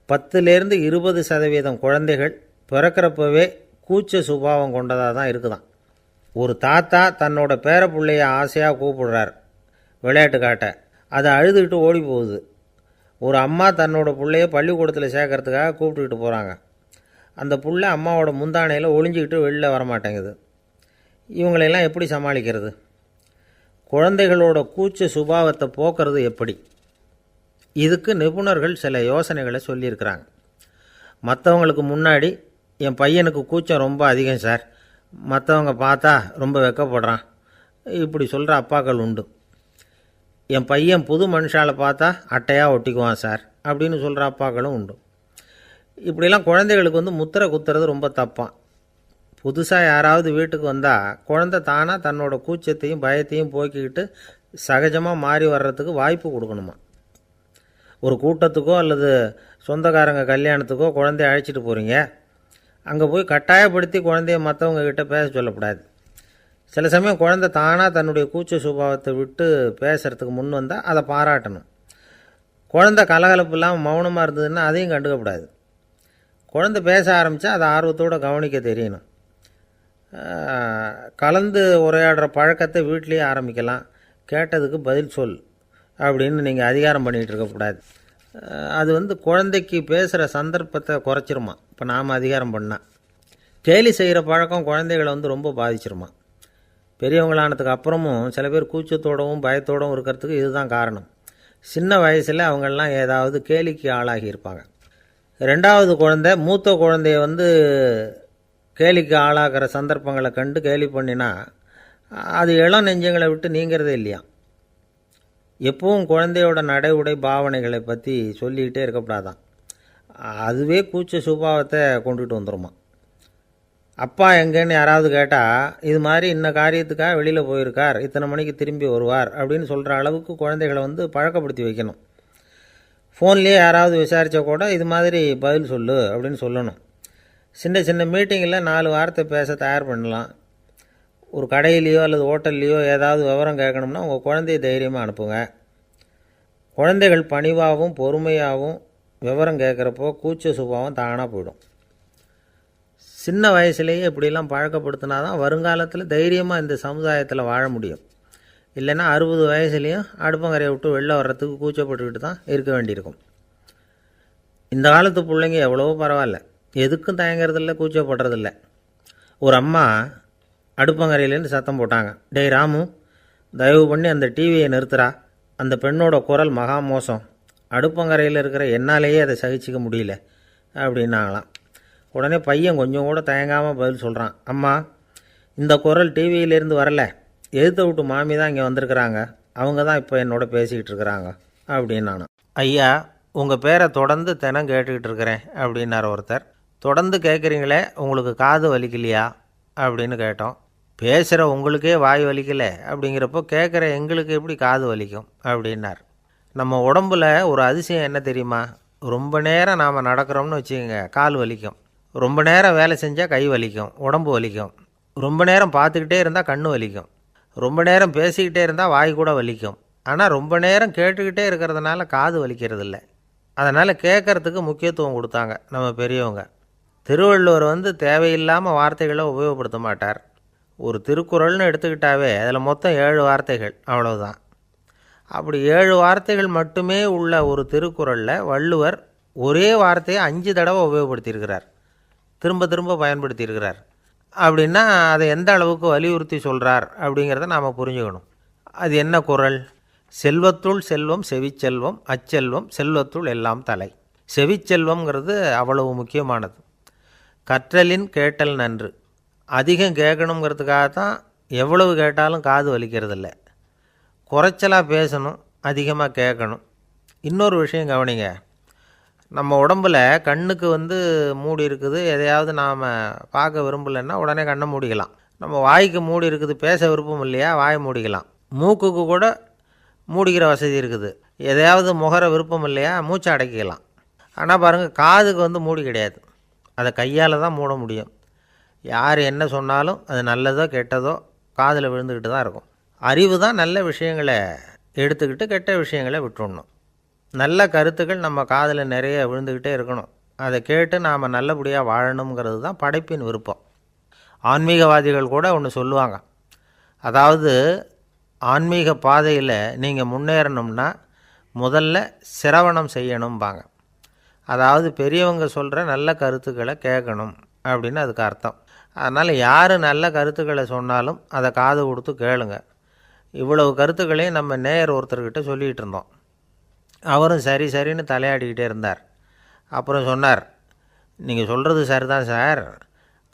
B: 10லேருந்து 20% குழந்தைகள் பிறக்கிறப்பவே கூச்ச சுபாவம் கொண்டதாக தான் இருக்குதான். ஒரு தாத்தா தன்னோட பேர பிள்ளைய ஆசையாக கூப்பிடுறார் விளையாட்டு காட்ட, அதை அழுதுகிட்டு ஓடி போகுது. ஒரு அம்மா தன்னோட பிள்ளைய பள்ளிக்கூடத்தில் சேர்க்கறதுக்காக கூப்பிட்டுக்கிட்டு போகிறாங்க. அந்த புள்ள அம்மாவோட முந்தானையில் ஒளிஞ்சிக்கிட்டு வெளில வரமாட்டேங்குது. இவங்களெல்லாம் எப்படி சமாளிக்கிறது? குழந்தைகளோட கூச்ச சுபாவத்தை போக்குறது எப்படி? இதுக்கு நிபுணர்கள் சில யோசனைகளை சொல்லியிருக்கிறாங்க. மற்றவங்களுக்கு முன்னாடி என் பையனுக்கு கூச்சம் ரொம்ப அதிகம் சார், மற்றவங்க பார்த்தா ரொம்ப வெக்கப்படுறான், இப்படி சொல்கிற அப்பாக்கள் உண்டு. என் பையன் புது மனுஷாலை பார்த்தா அட்டையாக ஒட்டிக்குவான் சார் அப்படின்னு சொல்கிற அப்பாக்களும் உண்டு. இப்படிலாம் குழந்தைகளுக்கு வந்து முத்திரை குத்துறது ரொம்ப தப்பான். புதுசாக யாராவது வீட்டுக்கு வந்தால் குழந்தை தானாக தன்னோட கூச்சத்தையும் பயத்தையும் போக்கிக்கிட்டு சகஜமாக மாறி வர்றதுக்கு வாய்ப்பு கொடுக்கணுமா. ஒரு கூட்டத்துக்கோ அல்லது சொந்தக்காரங்க கல்யாணத்துக்கோ குழந்தைய அழைச்சிட்டு போகிறீங்க, அங்கே போய் கட்டாயப்படுத்தி குழந்தைய மற்றவங்க கிட்ட பேச சொல்லக்கூடாது. சில சமயம் குழந்தை தானாக தன்னுடைய கூச்ச சுபாவத்தை விட்டு பேசுகிறதுக்கு முன் வந்தால் அதை பாராட்டணும். குழந்தை கலகலப்பு இல்லாமல் மௌனமாக இருந்ததுன்னா அதையும் கண்டுக்கக்கூடாது. குழந்தை பேச ஆரம்பித்தா அதை ஆர்வத்தோடு கவனிக்க தெரியணும். கலந்து உரையாடுற பழக்கத்தை வீட்லேயே ஆரம்பிக்கலாம். கேட்டதுக்கு பதில் சொல் அப்படின்னு நீங்கள் அதிகாரம் பண்ணிகிட்டு இருக்கக்கூடாது. அது வந்து குழந்தைக்கு பேசுகிற சந்தர்ப்பத்தை குறைச்சிருமா. இப்போ நாம் அதிகாரம் பண்ணால் கேலி செய்கிற பழக்கம் குழந்தைகளை வந்து ரொம்ப பாதிச்சிருமா. பெரியவங்களானதுக்கு அப்புறமும் சில பேர் கூச்சத்தோடவும் பயத்தோடவும் இருக்கிறதுக்கு இதுதான் காரணம். சின்ன வயசில் அவங்கெல்லாம் ஏதாவது கேலிக்கு ஆளாகி இருப்பாங்க. 2வது குழந்தை மூத்த குழந்தைய வந்து கேலிக்கு ஆளாகிற சந்தர்ப்பங்களை கண்டு கேலி பண்ணினா அது இளம் நெஞ்சங்களை விட்டு நீங்கிறதே இல்லையா. எப்பவும் குழந்தையோட நடை உடை பாவனைகளை பற்றி சொல்லிக்கிட்டே இருக்கக்கூடாதான். அதுவே கூச்ச சுபாவத்தை கொண்டுட்டு வந்துடுமா. அப்பா எங்கேன்னு யாராவது கேட்டால் இது மாதிரி இன்ன காரியத்துக்காக வெளியில் போயிருக்கார், இத்தனை மணிக்கு திரும்பி வருவார் அப்படின்னு சொல்கிற அளவுக்கு குழந்தைகளை வந்து பழக்கப்படுத்தி வைக்கணும். ஃபோன்லேயே யாராவது விசாரித்தா கூட இது மாதிரி பதில் சொல்லு அப்படின்னு சொல்லணும். சின்ன சின்ன மீட்டிங்கில் 4 வார்த்தை பேச தயார் பண்ணலாம். ஒரு கடையிலையோ அல்லது ஹோட்டல்லையோ ஏதாவது விவரம் கேட்கணும்னா உங்கள் குழந்தைய தைரியமாக அனுப்புங்க. குழந்தைகள் பணிவாகவும் பொறுமையாகவும் விவரம் கேட்குறப்போ கூச்ச சுபாவம் தானாக போயிடும். சின்ன வயசுலேயே இப்படிலாம் பழக்கப்படுத்தினா தான் வருங்காலத்தில் தைரியமாக இந்த சமுதாயத்தில் வாழ முடியும். இல்லைன்னா 60 வயசுலேயும் அடுப்பங்கரையை விட்டு வெளில வர்றதுக்கு கூச்சப்பட்டுக்கிட்டு தான் இருக்க வேண்டியிருக்கும். இந்த காலத்து பிள்ளைங்க எவ்வளவோ பரவாயில்ல, எதுக்கும் தயங்குறதில்ல, கூச்சப்படுறதில்ல. ஒரு அம்மா அடுப்பங்கரையிலேருந்து சத்தம் போட்டாங்க, டேய் ராமு, தயவு பண்ணி அந்த டிவியை நிறுத்துறா, அந்த பெண்ணோட குரல் மகா மோசம், அடுப்பங்கரையில் இருக்கிற என்னாலேயே அதை சகிச்சிக்க முடியல அப்படின்னாங்களாம். உடனே பையன் கொஞ்சம் கூட தயங்காமல் பதில் சொல்கிறான், அம்மா இந்த குரல் டிவியிலேருந்து வரல, எதிர்த்த விட்டு மாமி தான் இங்கே வந்திருக்கிறாங்க, அவங்க தான் இப்போ என்னோட பேசிக்கிட்டு இருக்கிறாங்க அப்படின்னு. ஐயா, உங்கள் பேரை தொடர்ந்து தினம் கேட்டுக்கிட்டு இருக்கிறேன் அப்படின்னார் ஒருத்தர். தொடர்ந்து கேட்குறீங்களே, உங்களுக்கு காது வலிக்கலையா அப்படின்னு கேட்டோம். பேசுகிற உங்களுக்கே வாய் வலிக்கலை அப்படிங்கிறப்போ கேட்குற எங்களுக்கு எப்படி காது வலிக்கும் அப்படின்னார். நம்ம உடம்புல ஒரு அதிசயம் என்ன தெரியுமா? ரொம்ப நேரம் நாம் நடக்கிறோம்னு வச்சுக்கோங்க, கால் வலிக்கும். ரொம்ப நேரம் வேலை செஞ்சால் கை வலிக்கும், உடம்பு வலிக்கும். ரொம்ப நேரம் பார்த்துக்கிட்டே இருந்தால் கண்ணு வலிக்கும். ரொம்ப நேரம் பேசிக்கிட்டே இருந்தால் வாய் கூட வலிக்கும். ஆனால் ரொம்ப நேரம் கேட்டுக்கிட்டே இருக்கிறதுனால காது வலிக்கிறது இல்லை. அதனால் கேட்குறதுக்கு முக்கியத்துவம் கொடுத்தாங்க நம்ம பெரியவங்க. திருவள்ளுவர் வந்து தேவையில்லாமல் வார்த்தைகளை உபயோகப்படுத்த மாட்டார். ஒரு திருக்குறள்னு எடுத்துக்கிட்டாவே அதில் மொத்தம் 7 வார்த்தைகள், அவ்வளவுதான். அப்படி 7 வார்த்தைகள் மட்டுமே உள்ள ஒரு திருக்குறளில் வள்ளுவர் ஒரே வார்த்தையை 5 தடவை உபயோகப்படுத்தியிருக்கிறார், திரும்ப திரும்ப பயன்படுத்தியிருக்கிறார். அப்படின்னா அதை எந்த அளவுக்கு வலியுறுத்தி சொல்கிறார் அப்படிங்கிறத நாம் புரிஞ்சுக்கணும். அது என்ன குறள்? செல்வத்துள் செல்வம் செவிச்செல்வம், அச்செல்வம் செல்வத்துள் எல்லாம் தலை. செவிச்செல்வம்ங்கிறது அவ்வளவு முக்கியமானது. கற்றலின் கேட்டல் நன்று. அதிகம் கேட்கணுங்கிறதுக்காக தான் எவ்வளவு கேட்டாலும் காது வலிக்கிறதில்ல. குறைச்சலாக பேசணும், அதிகமாக கேட்கணும். இன்னொரு விஷயம் கவனிங்க, நம்ம உடம்பில் கண்ணுக்கு மூடி இருக்குது, எதையாவது நாம் பார்க்க விரும்பலைன்னா உடனே கண்ணை மூடிக்கலாம். நம்ம வாய்க்கு மூடி இருக்குது, பேச விருப்பம் இல்லையா, வாயை மூடிக்கலாம். மூக்குக்கு கூட மூடிக்கிற வசதி இருக்குது, எதையாவது முகர விருப்பம் இல்லையா, மூச்சை அடக்கிக்கலாம். ஆனால் பாருங்கள், காதுக்கு மூடி கிடையாது, அதை கையால் தான் மூட முடியும். யார் என்ன சொன்னாலும் அது நல்லதோ கெட்டதோ காதில் விழுந்துக்கிட்டு தான் இருக்கும். அறிவு தான் நல்ல விஷயங்களை எடுத்துக்கிட்டு கெட்ட விஷயங்களை விட்டுடணும். நல்ல கருத்துக்கள் நம்ம காதில் நிறைய விழுந்துக்கிட்டே இருக்கணும். அதை கேட்டு நாம் நல்லபடியாக வாழணுங்கிறது தான் படைப்பின் விருப்பம். ஆன்மீகவாதிகள் கூட ஒன்று சொல்லுவாங்க, அதாவது ஆன்மீக பாதையில் நீங்கள் முன்னேறணும்னா முதல்ல சிரவணம் செய்யணும்பாங்க. அதாவது பெரியவங்க சொல்கிற நல்ல கருத்துக்களை கேட்கணும் அப்படின்னு அதுக்கு அர்த்தம். அதனால் யார் நல்ல கருத்துக்களை சொன்னாலும் அதை காது கொடுத்து கேளுங்க. இவ்வளவு கருத்துக்களையும் நம்ம நேயர் ஒருத்தர்கிட்ட சொல்லிகிட்டு இருந்தோம். அவரும் சரி சரின்னு தலையாடிக்கிட்டே இருந்தார். அப்புறம் சொன்னார், நீங்கள் சொல்கிறது சரிதான் சார்,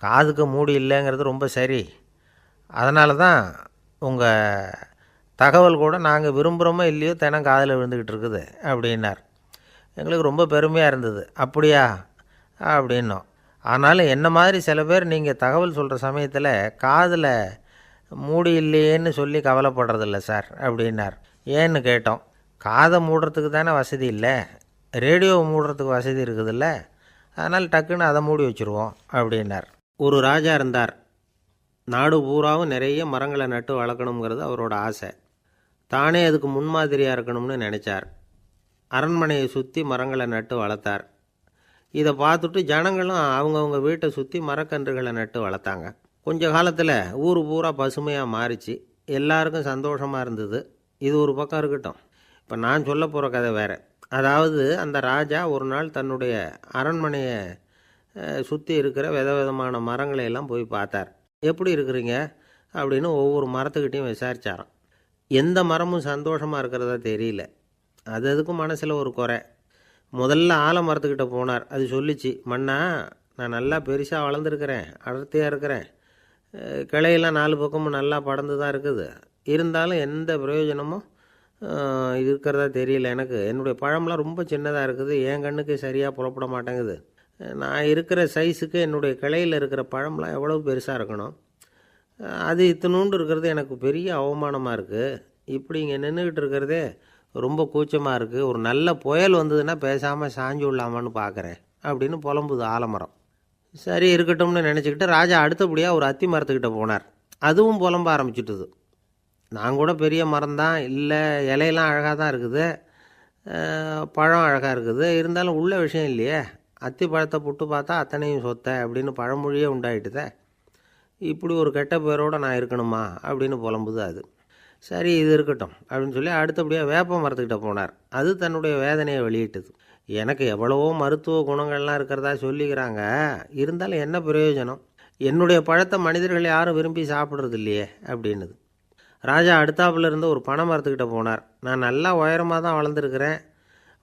B: காதுக்கு மூடி இல்லைங்கிறது ரொம்ப சரி, அதனால தான் உங்கள் தகவல் கூட நாங்கள் விரும்புகிறோமோ இல்லையோ தினம் காதில் விழுந்துக்கிட்டு இருக்குது அப்படின்னார். எங்களுக்கு ரொம்ப பெருமையாக இருந்தது. அப்படியா அப்படின்னோம். ஆனாலும் என்ன மாதிரி சில பேர் நீங்கள் தகவல் சொல்கிற சமயத்தில் காதில் மூடி இல்லையேன்னு சொல்லி கவலைப்படுறதில்ல சார் அப்படின்னார். ஏன்னு கேட்டோம். காதை மூடுறதுக்கு தானே வசதி இல்லை, ரேடியோவை மூடுறதுக்கு வசதி இருக்குதுல்ல, அதனால் டக்குன்னு அதை மூடி வச்சுருவோம் அப்படின்னார். ஒரு ராஜா இருந்தார். நாடு பூராவும் நிறைய மரங்களை நட்டு வளர்க்கணுங்கிறது அவரோட ஆசை. தானே அதுக்கு முன்மாதிரியாக இருக்கணும்னு நினச்சார். அரண்மனையை சுற்றி மரங்களை நட்டு வளர்த்தார். இதை பார்த்துட்டு ஜனங்களும் அவங்கவுங்க வீட்டை சுற்றி மரக்கன்றுகளை நட்டு வளர்த்தாங்க. கொஞ்ச காலத்தில் ஊர் பூரா பசுமையாக மாறிச்சு. எல்லாருக்கும் சந்தோஷமாக இருந்தது. இது ஒரு பக்கம் இருக்கட்டும். இப்போ நான் சொல்ல போகிற கதை வேறு. அதாவது அந்த ராஜா ஒரு நாள் தன்னுடைய அரண்மனையை சுற்றி இருக்கிற விதவிதமான மரங்களை எல்லாம் போய் பார்த்தார். எப்படி இருக்கிறீங்க அப்படின்னு ஒவ்வொரு மரத்துக்கிட்டையும் விசாரித்தாராம். எந்த மரமும் சந்தோஷமாக இருக்கிறதா தெரியல. அதுக்கும் மனசில் ஒரு குறை. முதல்ல ஆலமரத்துக்கிட்ட போனார். அது சொல்லிச்சு, மண்ணா நான் நல்லா பெருசாக வளர்ந்துருக்கிறேன், அடர்த்தியாக இருக்கிறேன், கிளையெல்லாம் 4 பக்கமும் நல்லா படர்ந்து தான் இருக்குது, இருந்தாலும் எந்த பிரயோஜனமும் இது இருக்கிறதா தெரியல எனக்கு. என்னுடைய பழம்லாம் ரொம்ப சின்னதாக இருக்குது, என் கண்ணுக்கு சரியாக புறப்பட மாட்டேங்குது. நான் இருக்கிற சைஸுக்கு என்னுடைய கிளையில் இருக்கிற பழம்லாம் எவ்வளோ பெருசாக இருக்கணும், அது இத்தினூண்டு இருக்கிறது எனக்கு பெரிய அவமானமாக இருக்குது. இப்படி இங்கே நின்றுக்கிட்டு இருக்கிறதே ரொம்ப கூச்சமாக இருக்குது. ஒரு நல்ல புயல் வந்ததுன்னா பேசாமல் சாஞ்சு விடலாமான்னு பார்க்குறேன் அப்படின்னு புலம்புது ஆலமரம். சரி இருக்கட்டும்னு நினச்சிக்கிட்டு ராஜா அடுத்தபடியாக ஒரு அத்தி மரத்துக்கிட்ட போனார். அதுவும் புலம்ப ஆரம்பிச்சுட்டுது. நான் கூட பெரிய மரம் தான், இல்லை இலையெல்லாம் அழகாக தான் இருக்குது, பழம் அழகாக இருக்குது, இருந்தாலும் உள்ள விஷயம் இல்லையே, அத்தி பழத்தை புட்டு பார்த்தா அத்தனையும் சொத்தை அப்படின்னு பழமொழியே உண்டாயிட்டுதே, இப்படி ஒரு கெட்ட பேரோடு நான் இருக்கணுமா அப்படின்னு புலம்புது அது. சரி இது இருக்கட்டும் அப்படின்னு சொல்லி அடுத்தபடியாக வேப்ப மரத்துக்கிட்ட போனார். அது தன்னுடைய வேதனையை வெளியிட்டது. எனக்கு எவ்வளவோ மருத்துவ குணங்கள்லாம் இருக்கிறதா சொல்லிக்கிறாங்க, இருந்தாலும் என்ன பிரயோஜனம், என்னுடைய பழத்தை மனிதர்கள் யாரும் விரும்பி சாப்பிட்றது இல்லையே அப்படின்னுது. ராஜா அடுத்தாப்புல இருந்து ஒரு பனை மரத்துக்கிட்ட போனார். நான் நல்லா உயரமாக தான் வளர்ந்துருக்கிறேன்,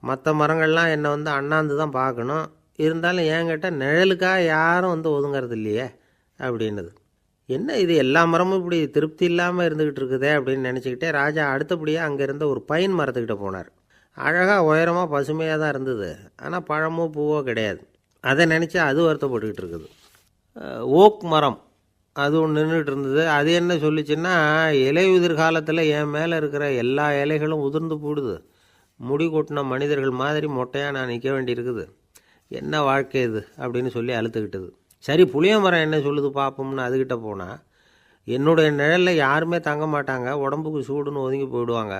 B: மற்ற மரங்கள்லாம் என்னை அண்ணாந்து தான் பார்க்கணும், இருந்தாலும் என்கிட்ட நிழலுக்காக யாரும் ஒதுங்கிறது இல்லையே அப்படின்னுது. என்ன இது எல்லா மரமும் இப்படி திருப்தி இல்லாமல் இருந்துக்கிட்டு இருக்குதே அப்படின்னு நினச்சிக்கிட்டே ராஜா அடுத்தபடியாக அங்கே இருந்த ஒரு பைன் மரத்துக்கிட்ட போனார். அழகாக உயரமாக பசுமையாக தான் இருந்தது, ஆனால் பழமோ பூவோ கிடையாது. அதை நினச்சி அது வருத்தப்பட்டுக்கிட்டு இருக்குது. ஓக் மரம் அது ஒன்று நின்றுட்டு இருந்தது. அது என்ன சொல்லிச்சுன்னா, இலையுதிர் காலத்தில் என் மேலே இருக்கிற எல்லா இலைகளும் உதிர்ந்து போடுது, முடி கொட்டின மனிதர்கள் மாதிரி மொட்டையாக நான் நிற்க வேண்டியிருக்குது, என்ன வாழ்க்கை இது அப்படின்னு சொல்லி அழுத்துக்கிட்டது. சரி புளிய மரம் என்ன சொல்லுது பார்ப்போம்னு அதுக்கிட்ட போனால், என்னுடைய நிழலில் யாருமே தங்க மாட்டாங்க, உடம்புக்கு சூடுன்னு ஒதுங்கி போயிடுவாங்க,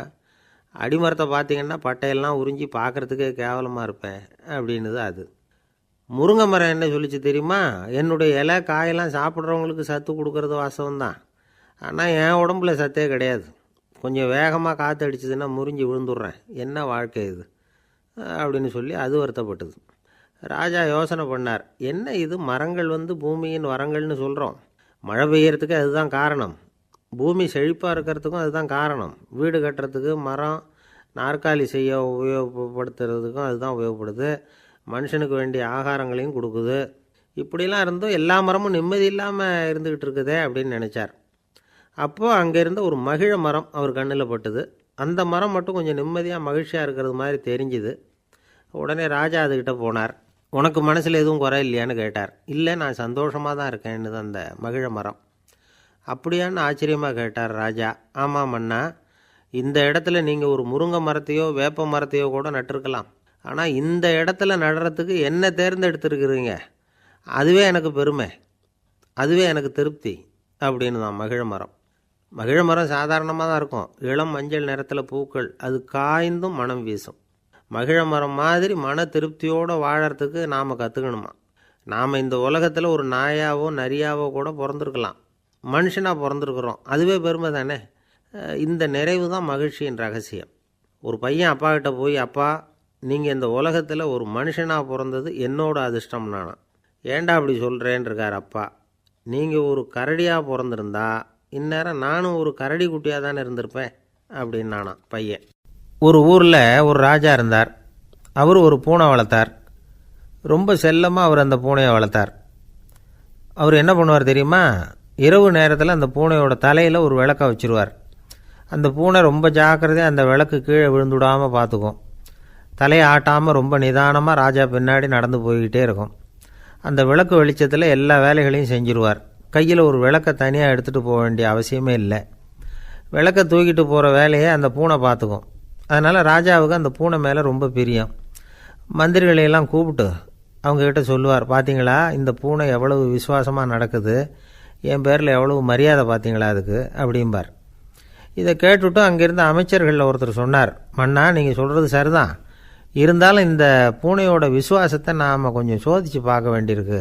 B: அடிமரத்தை பார்த்திங்கன்னா பட்டையெல்லாம் உறிஞ்சி பார்க்குறதுக்கே கேவலமாக இருப்பேன் அப்படின்னுது அது. முருங்கை மரம் என்ன சொல்லிச்சு தெரியுமா, என்னுடைய இலை காயெல்லாம் சாப்பிட்றவங்களுக்கு சத்து கொடுக்கறது வாசம்தான், ஆனால் என் உடம்புல சத்தே கிடையாது, கொஞ்சம் வேகமாக காற்று அடிச்சதுன்னா முறிஞ்சு விழுந்துடுறேன், என்ன வாழ்க்கை இது அப்படின்னு சொல்லி அது வருத்தப்பட்டது. ராஜா யோசனை பண்ணார், என்ன இது மரங்கள் பூமியின் வரங்கள்னு சொல்கிறோம், மழை பெய்யறதுக்கு அதுதான் காரணம், பூமி செழிப்பாக இருக்கிறதுக்கும் அதுதான் காரணம், வீடு கட்டுறதுக்கு மரம், நாற்காலி செய்ய உபயோகப்படுத்துறதுக்கும் அதுதான் உபயோகப்படுது, மனுஷனுக்கு வேண்டிய ஆகாரங்களையும் கொடுக்குது, இப்படிலாம் இருந்தும் எல்லா மரமும் நிம்மதி இல்லாமல் இருந்துக்கிட்டு இருக்குதே அப்படின்னு நினச்சார். அப்போது அங்கே இருந்த ஒரு மகிழ மரம் அவர் கண்ணில் பட்டுது. அந்த மரம் மட்டும் கொஞ்சம் நிம்மதியாக மகிழ்ச்சியாக இருக்கிறது மாதிரி தெரிஞ்சுது. உடனே ராஜா அதுக்கிட்ட போனார். உனக்கு மனசில் எதுவும் குறை இல்லையான்னு கேட்டார். இல்லை, நான் சந்தோஷமாக தான் இருக்கேன்னு அந்த மகிழ மரம். அப்படியான்னு ஆச்சரியமாக கேட்டார் ராஜா. ஆமாம் மன்னா, இந்த இடத்துல நீங்கள் ஒரு முருங்கை மரத்தையோ வேப்ப மரத்தையோ கூட நட்டிருக்கலாம், ஆனால் இந்த இடத்துல நடுறதுக்கு என்ன தேர்ந்தெடுத்துருக்குறீங்க, அதுவே எனக்கு பெருமை, அதுவே எனக்கு திருப்தி அப்படின்னு தான் மகிழ மரம். மகிழ மரம் சாதாரணமாக தான் இருக்கும், இளம் மஞ்சள் நிறத்தில் பூக்கள், அது காய்ந்தும் மனம் வீசும். மகிழ மரம் மாதிரி மன திருப்தியோடு வாழறதுக்கு நாம் கற்றுக்கணுமா. நாம் இந்த உலகத்தில் ஒரு நாயாவோ நரியாவோ கூட பிறந்திருக்கலாம், மனுஷனாக பிறந்திருக்கிறோம், அதுவே பெருமை தானே. இந்த நிறைவு தான் மகிழ்ச்சியின் ரகசியம். ஒரு பையன் அப்பா கிட்ட போய், அப்பா நீங்கள் இந்த உலகத்தில் ஒரு மனுஷனாக பிறந்தது என்னோட அதிர்ஷ்டம் நானா. ஏண்டா அப்படி சொல்கிறேன்னு இருக்கார் அப்பா. நீங்கள் ஒரு கரடியாக பிறந்திருந்தா இந்நேரம் நானும் ஒரு கரடி குட்டியாக தானே இருந்திருப்பேன் அப்படின்னு நானா பையன். ஒரு ஊரில் ஒரு ராஜா இருந்தார். அவர் ஒரு பூனை வளர்த்தார். ரொம்ப செல்லமாக அவர் அந்த பூனையை வளர்த்தார். அவர் என்ன பண்ணுவார் தெரியுமா, இரவு நேரத்தில் அந்த பூனையோட தலையில் ஒரு விளக்கை வச்சுருவார். அந்த பூனை ரொம்ப ஜாக்கிரதையாக அந்த விளக்கு கீழே விழுந்துடாமல் பார்த்துக்கும். தலையை ஆட்டாமல் ரொம்ப நிதானமாக ராஜா பின்னாடி நடந்து போய்கிட்டே இருக்கும். அந்த விளக்கு வெளிச்சத்தில் எல்லா வேலைகளையும் செஞ்சுருவார். கையில் ஒரு விளக்கை தனியாக எடுத்துகிட்டு போக வேண்டிய அவசியமே இல்லை. விளக்கை தூக்கிட்டு போகிற வேலையை அந்த பூனை பார்த்துக்கும். அதனால் ராஜாவுக்கு அந்த பூனை மேலே ரொம்ப பிரியம். மந்திரிகளையெல்லாம் கூப்பிட்டு அவங்கக்கிட்ட சொல்லுவார், பார்த்தீங்களா இந்த பூனை எவ்வளவு விசுவாசமாக நடக்குது, என் பேரில் எவ்வளவு மரியாதை பார்த்தீங்களா அதுக்கு அப்படிம்பார். இதை கேட்டுவிட்டு அங்கேருந்த அமைச்சர்களில் ஒருத்தர் சொன்னார், மன்னா நீங்கள் சொல்கிறது சரிதான், இருந்தாலும் இந்த பூனையோட விசுவாசத்தை நாம் கொஞ்சம் சோதித்து பார்க்க வேண்டியிருக்கு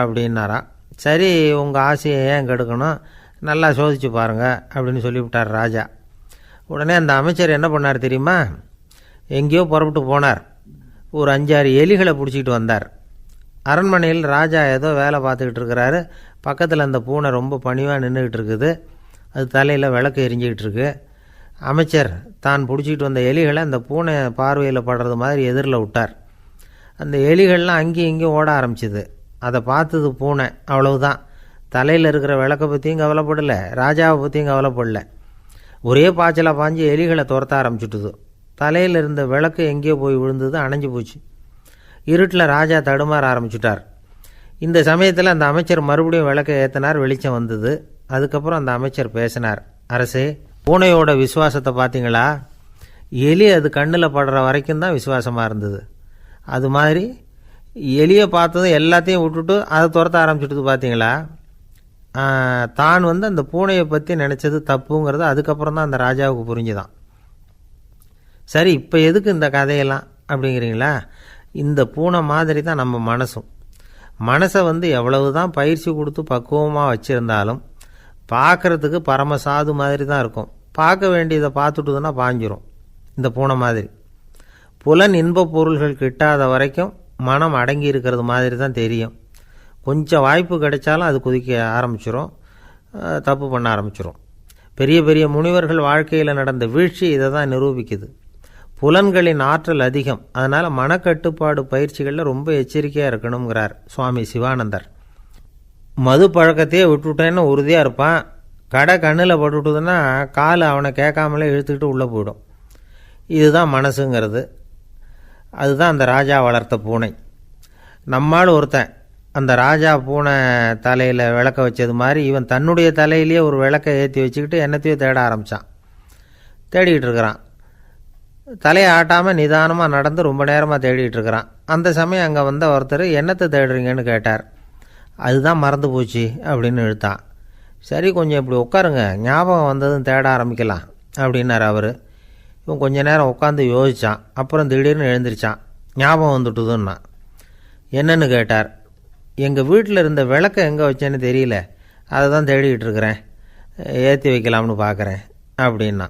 B: அப்படின்னாராம். சரி, உங்கள் ஆசையை ஏன் கெடுக்கணும், நல்லா சோதித்து பாருங்கள் அப்படின்னு சொல்லிவிட்டார் ராஜா. உடனே அந்த அமைச்சர் என்ன பண்ணார் தெரியுமா, எங்கேயோ புறப்பட்டு போனார். ஒரு 5-6 எலிகளை பிடிச்சிக்கிட்டு வந்தார். அரண்மனையில் ராஜா ஏதோ வேலை பார்த்துக்கிட்டு இருக்கிறாரு. பக்கத்தில் அந்த பூனை ரொம்ப பணிவாக நின்றுக்கிட்டு இருக்குது. அது தலையில் விளக்கு எரிஞ்சிக்கிட்டு இருக்கு. அமைச்சர் தான் பிடிச்சிக்கிட்டு வந்த எலிகளை அந்த பூனை பார்வையில் படுறது மாதிரி எதிரில் விட்டார். அந்த எலிகள்லாம் அங்கேயும் இங்கேயும் ஓட ஆரம்பிச்சிது. அதை பார்த்தது பூனை, அவ்வளவுதான். தலையில் இருக்கிற விளக்கை பற்றியும் கவலைப்படலை, ராஜாவை பற்றியும் கவலைப்படலை. ஒரே பாய்ச்சலாக பாஞ்சு எலிகளை துரத்த ஆரம்பிச்சுட்டுது. தலையில் இருந்த விளக்கு எங்கேயோ போய் விழுந்தது, அணைஞ்சு போச்சு. இருட்டில் ராஜா தடுமாற ஆரம்பிச்சுட்டார். இந்த சமயத்தில் அந்த அமைச்சர் மறுபடியும் விளக்கை ஏற்றினார். வெளிச்சம் வந்தது. அதுக்கப்புறம் அந்த அமைச்சர் பேசினார், அரசே, பூனையோட விசுவாசத்தை பார்த்தீங்களா, எலி அது கண்ணில் படுற வரைக்கும் தான் விசுவாசமாக இருந்தது. அது மாதிரி எலியை பார்த்ததும் எல்லாத்தையும் விட்டுட்டு அதை துரத்த ஆரம்பிச்சுட்டு பார்த்தீங்களா. தான் அந்த பூனையை பற்றி நினச்சது தப்புங்கிறது அதுக்கப்புறம் தான் அந்த ராஜாவுக்கு புரிஞ்சுதான். சரி, இப்போ எதுக்கு இந்த கதையெல்லாம் அப்படிங்கிறீங்களா, இந்த பூனை மாதிரி தான் நம்ம மனசும். மனசை எவ்வளவு தான் பயிற்சி கொடுத்து பக்குவமாக வச்சுருந்தாலும் பார்க்குறதுக்கு பரமசாது மாதிரி தான் இருக்கும். பார்க்க வேண்டியதை பார்த்துட்டுதுன்னா பாஞ்சிரும். இந்த பூனை மாதிரி புலன் இன்ப பொருள்கள் கிட்டாத வரைக்கும் மனம் அடங்கி இருக்கிறது மாதிரி தான் தெரியும். கொஞ்சம் வாய்ப்பு கிடைச்சாலும் அது குதிக்க ஆரம்பிச்சிரும், தப்பு பண்ண ஆரம்பிச்சிரும். பெரிய பெரிய முனிவர்கள் வாழ்க்கையில் நடந்த வீழ்ச்சி இதை தான் நிரூபிக்குது. புலன்களின் ஆற்றல் அதிகம், அதனால் மனக்கட்டுப்பாடு பயிற்சிகளில் ரொம்ப எச்சரிக்கையாக இருக்கணுங்கிறார் சுவாமி சிவானந்தர். மது பழக்கத்தையே விட்டுவிட்டேன்னு உறுதியாக இருப்பான். கடை கண்ணில் பட்டுவிட்டுதுன்னா கால் அவனை கேட்காமலே இழுத்துக்கிட்டு உள்ளே போயிடும். இதுதான் மனசுங்கிறது. அதுதான் அந்த ராஜா வளர்த்த பூனை. நம்மால் ஒருத்தன் அந்த ராஜா பூனை தலையில் விளக்க வச்சது மாதிரி இவன் தன்னுடைய தலையிலேயே ஒரு விளக்கை ஏற்றி வச்சுக்கிட்டு என்னத்தையோ தேட ஆரம்பித்தான். தேடிக்கிட்டு இருக்கிறான். தலையை ஆட்டாமல் நிதானமாக நடந்து ரொம்ப நேரமாக தேடிகிட்டு இருக்கிறான். அந்த சமயம் அங்கே வந்த ஒருத்தர், என்னத்தை தேடுறீங்கன்னு கேட்டார். அதுதான் மறந்து போச்சு அப்படின்னு இழுத்தான். சரி, கொஞ்சம் இப்படி உட்காருங்க, ஞாபகம் வந்ததும் தேட ஆரம்பிக்கலாம் அப்படின்னார் அவர். இவன் கொஞ்ச நேரம் உட்காந்து யோசித்தான். அப்புறம் திடீர்னு எழுந்திரிச்சான். ஞாபகம் வந்துட்டுதுன்னா. என்னன்னு கேட்டார். எங்கள் வீட்டில் இருந்த விளக்கை எங்கே வச்சேன்னு தெரியல, அதை தான் தேடிக்கிட்டு இருக்கிறேன், ஏற்றி வைக்கலாம்னு பார்க்குறேன் அப்படின்னா